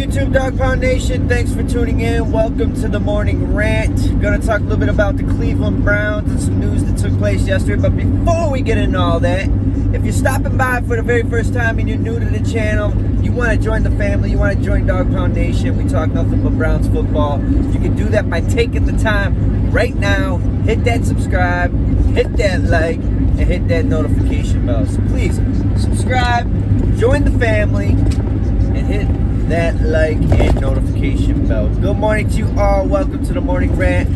YouTube, Dog Pound Nation? Thanks for tuning in. Welcome to the morning rant. Going to talk a little bit about the Cleveland Browns and some news that took place yesterday. But before we get into all that, if you're stopping by for the very first time and you're new to the channel, you want to join the family, you want to join Dog Pound Nation, we talk nothing but Browns football. You can do that by taking the time right now. Hit that subscribe, hit that like, and hit that notification bell. So please, subscribe, join the family, and hit that like and notification bell. Good morning to you all. Welcome to the morning rant.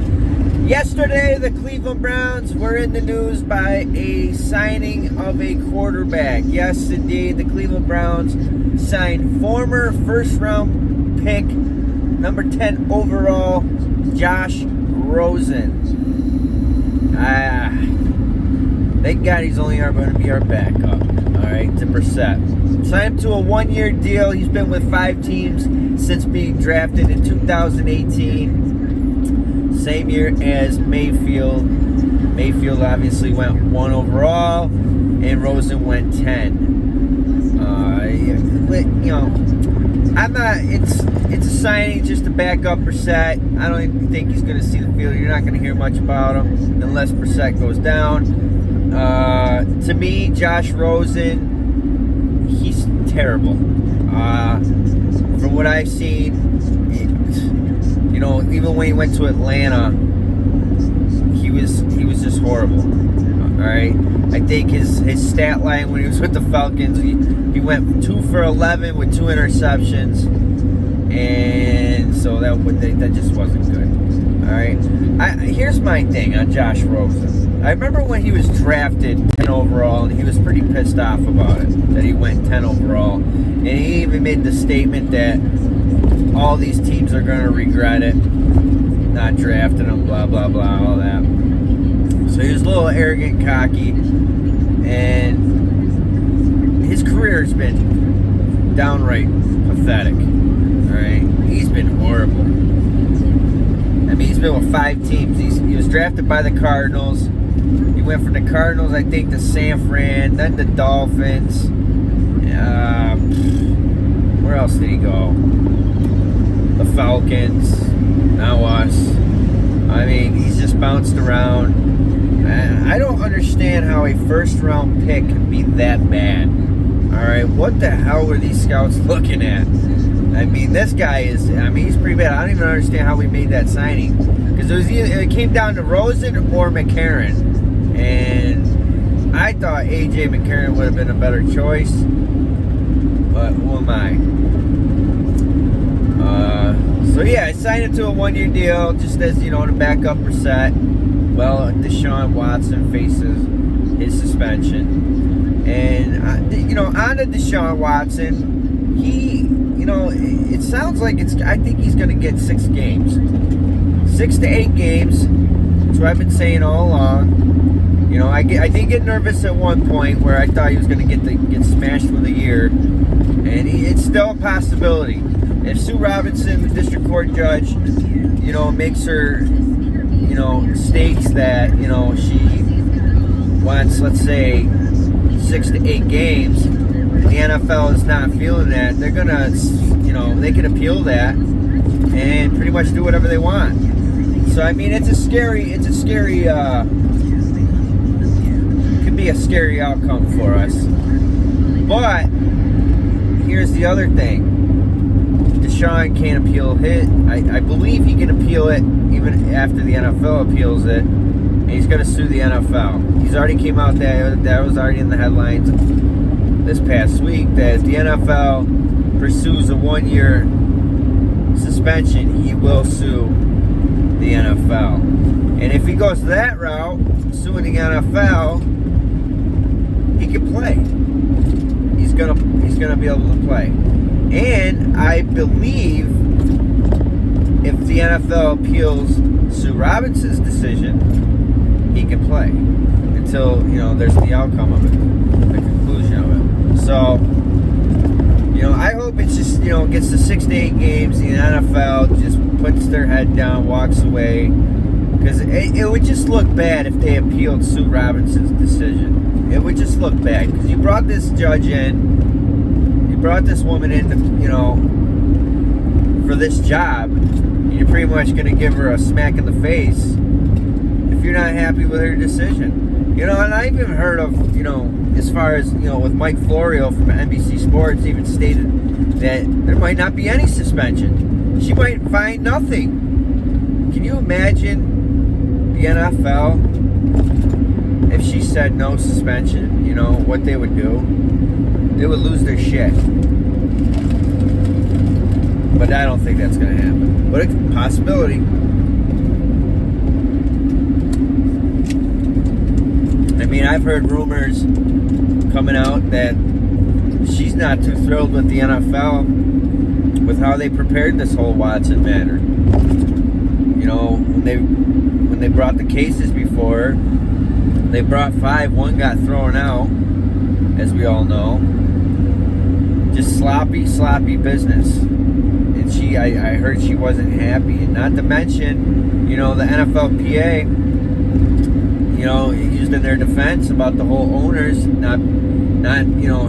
Yesterday, the Cleveland Browns were in the news by a signing of a quarterback. Yes, indeed, the Cleveland Browns signed former first-round pick, number 10 overall, Josh Rosen. Thank God he's only going to be our backup. All right, to Brissett. Signed him to a one-year deal. He's been with 5 teams since being drafted in 2018. Same year as Mayfield. Mayfield obviously went 1 overall, and Rosen went 10. But, you know, I'm not. It's a signing just to back up Brissett. I don't even think he's going to see the field. You're not going to hear much about him unless Brissett goes down. To me, Josh Rosen, he's terrible. From what I've seen, you know, even when he went to Atlanta, he was just horrible. All right, I think his stat line when he was with the Falcons, he went 2 for 11 with 2 interceptions, and so that just wasn't good. All right, here's my thing on Josh Rosen. I remember when he was drafted 10 overall, and he was pretty pissed off about it, that he went 10 overall. And he even made the statement that all these teams are going to regret it, not drafting him, blah, blah, blah, all that. So he was a little arrogant, cocky, and his career has been downright pathetic. All right? He's been horrible. I mean, he's been with 5 teams. He was drafted by the Cardinals. He went from the Cardinals, I think, to San Fran, then the Dolphins. Where else did he go? The Falcons, now us. I mean, he's just bounced around. I don't understand how a first-round pick can be that bad. All right, what the hell were these scouts looking at? I mean, this guy is, he's pretty bad. I don't even understand how we made that signing. Because it came down to Rosen or McCarron. And I thought A.J. McCarron would have been a better choice. But who am I? So yeah, I signed him to a 1-year deal just as, you know, to back up Brissett. Well, Deshaun Watson faces his suspension. And, you know, on to Deshaun Watson, you know, it sounds like I think he's going to get 6 games. 6 to 8 games. That's what I've been saying all along. You know, I did get nervous at one point where I thought he was going to get smashed with a year. And it's still a possibility. If Sue Robinson, the district court judge, you know, makes her, you know, states that, you know, she wants, let's say, 6 to 8 games, and the NFL is not feeling that, they're going to, you know, they can appeal that and pretty much do whatever they want. So, I mean, it's a scary, could be a scary outcome for us. But here's the other thing. Deshaun can't appeal it. I believe he can appeal it even after the NFL appeals it. And he's going to sue the NFL. He's already came out that was already in the headlines this past week that if the NFL pursues a 1-year suspension, he will sue the NFL. And if he goes that route, suing the NFL, he can play. He's gonna be able to play. And I believe if the NFL appeals Sue Robinson's decision, he can play until, you know, there's the outcome of it, the conclusion of it. So, you know, I hope it's just, you know, gets to 6 to 8 games. The NFL just puts their head down, walks away, because it would just look bad if they appealed Sue Robinson's decision. It would just look bad because you brought this judge in, you brought this woman in to, you know, for this job, you're pretty much going to give her a smack in the face if you're not happy with her decision. You know, and I even heard of, you know, as far as, you know, with Mike Florio from NBC Sports even stated that there might not be any suspension. She might find nothing. Can you imagine the NFL if she said no suspension? You know, what they would do? They would lose their shit. But I don't think that's going to happen. But it's a possibility. I mean, I've heard rumors coming out that she's not too thrilled with the NFL with how they prepared this whole Watson matter. You know, when they brought the cases before, they brought 5. 1 got thrown out, as we all know. Just sloppy business. And I heard she wasn't happy. And not to mention, you know, the NFLPA, you know, used in their defense about the whole owners not you know,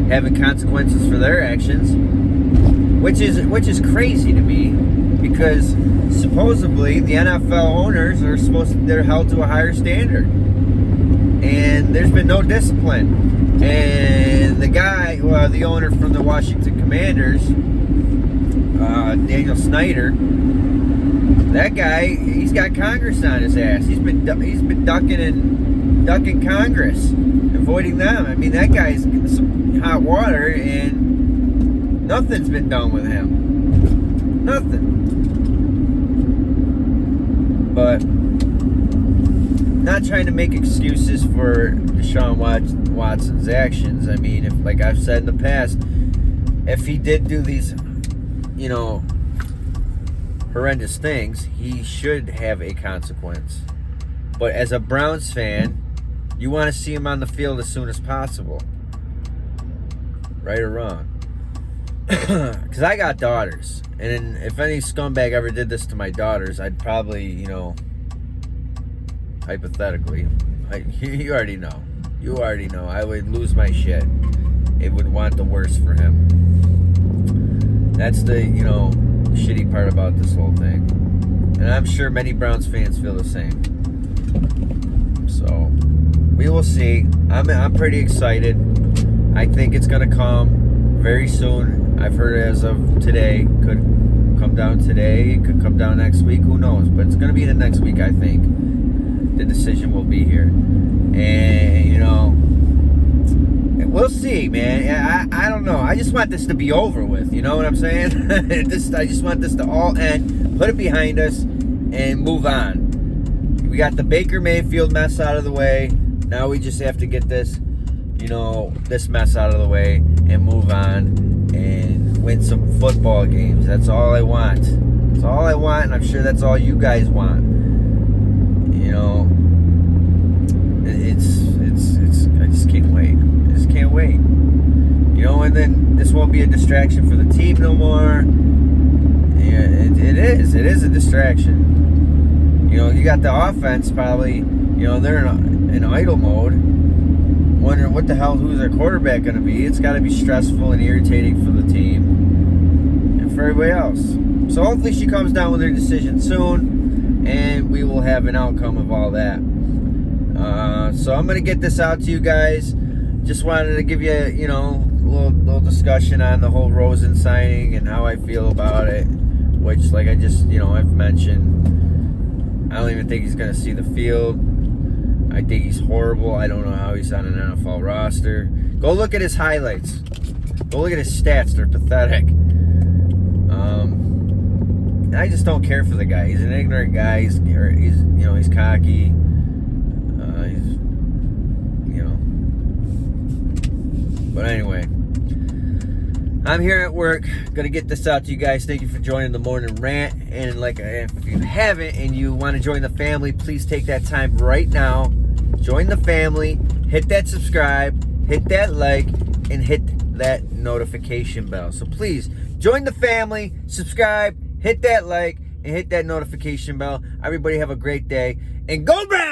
having consequences for their actions, which is crazy to me, because supposedly the NFL owners are they're held to a higher standard, and there's been no discipline. And the guy, the owner from the Washington Commanders, Daniel Snyder, that guy, he's got Congress on his ass. He's been ducking Congress, avoiding them. I mean, that guy's getting some hot water, and nothing's been done with him. Nothing. But not trying to make excuses for Deshaun Watson's actions. I mean, if, like I've said in the past, if he did do these, you know, horrendous things, he should have a consequence. But as a Browns fan, you want to see him on the field as soon as possible. Right or wrong. Because I got daughters. And if any scumbag ever did this to my daughters, I'd probably, you know, hypothetically, you already know. You already know. I would lose my shit. It would want the worst for him. That's the, you know, shitty part about this whole thing. And I'm sure many Browns fans feel the same. So, we will see. I'm pretty excited. I think it's going to come very soon. I've heard as of today. Could come down today. Could come down next week. Who knows? But it's going to be the next week, I think. The decision will be here. And, you know, we'll see, man. I don't know. I just want this to be over with. You know what I'm saying? I just want this to all end. Put it behind us and move on. We got the Baker Mayfield mess out of the way. Now we just have to get this, you know, this mess out of the way and move on and win some football games. That's all I want. That's all I want, and I'm sure that's all you guys want. You know, it's I just can't wait. I just can't wait. You know, and then this won't be a distraction for the team no more. Yeah, it is. It is a distraction. You know, you got the offense probably, you know, they're in idle mode, wondering what the hell, who's their quarterback going to be. It's got to be stressful and irritating for the team and for everybody else. So hopefully she comes down with her decision soon, and we will have an outcome of all that. So I'm going to get this out to you guys. Just wanted to give you, you know, a little discussion on the whole Rosen signing and how I feel about it, which, like I just, you know, I've mentioned, I don't even think he's going to see the field. I think he's horrible. I don't know how he's on an NFL roster. Go look at his highlights. Go look at his stats. They're pathetic. I just don't care for the guy. He's an ignorant guy. He's you know, he's cocky. He's, you know. But anyway, I'm here at work. Gonna get this out to you guys. Thank you for joining the morning rant. And like, if you haven't and you want to join the family, please take that time right now. Join the family. Hit that subscribe. Hit that like. And hit that notification bell. So please join the family. Subscribe. Hit that like. And hit that notification bell. Everybody have a great day. And go Browns!